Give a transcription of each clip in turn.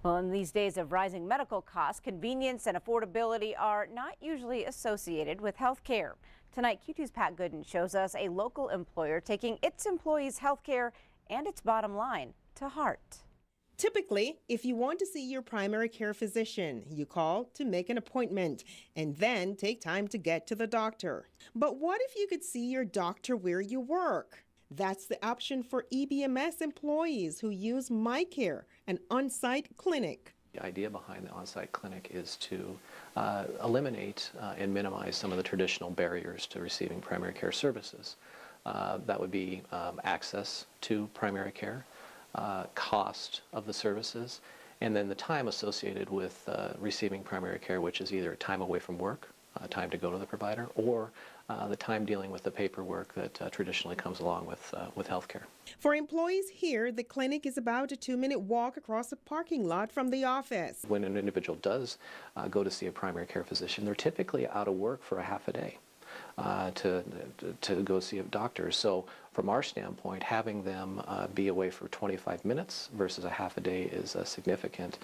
Well, in these days of rising medical costs, convenience and affordability are not usually associated with health care. Tonight, Q2's Pat Gooden shows us a local employer taking its employees' health care and its bottom line to heart. Typically, if you want to see your primary care physician, you call to make an appointment and then take time to get to the doctor. But what if you could see your doctor where you work? That's the option for EBMS employees who use miCare, an on-site clinic. The idea behind the on-site clinic is to eliminate and minimize some of the traditional barriers to receiving primary care services. That would be access to primary care, cost of the services, and then the time associated with receiving primary care, which is either time away from work, time to go to the provider, or the time dealing with the paperwork that traditionally comes along with healthcare. For employees here, the clinic is about a 2-minute walk across the parking lot from the office. When an individual does go to see a primary care physician, they're typically out of work for a half a day to go see a doctor. So from our standpoint, having them be away for 25 minutes versus a half a day is a significant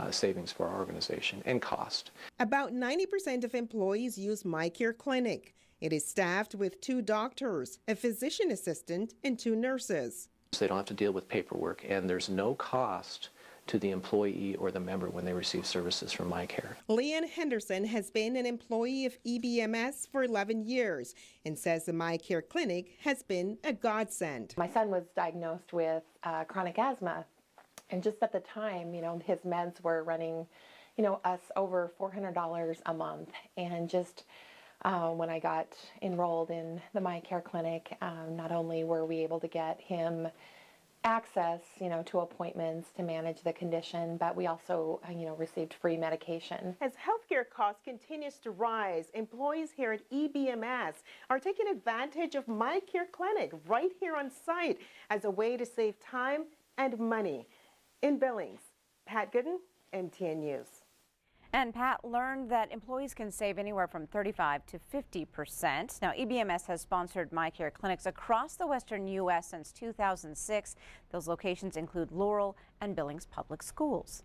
savings for our organization and cost. About 90% of employees use miCare Clinic. It is staffed with 2 doctors, a physician assistant, and 2 nurses. So they don't have to deal with paperwork, and there's no cost to the employee or the member when they receive services from miCare. Leanne Henderson has been an employee of EBMS for 11 years and says the miCare Clinic has been a godsend. My son was diagnosed with chronic asthma, and just at the time, his meds were running, us over $400 a month, and just when I got enrolled in the miCare Clinic, not only were we able to get him access, to appointments to manage the condition, but we also, received free medication. As healthcare costs continues to rise, employees here at EBMS are taking advantage of miCare Clinic right here on site as a way to save time and money. In Billings, Pat Gooden, MTN News. And Pat learned that employees can save anywhere from 35 to 50%. Now, EBMS has sponsored miCare clinics across the western U.S. since 2006. Those locations include Laurel and Billings Public Schools.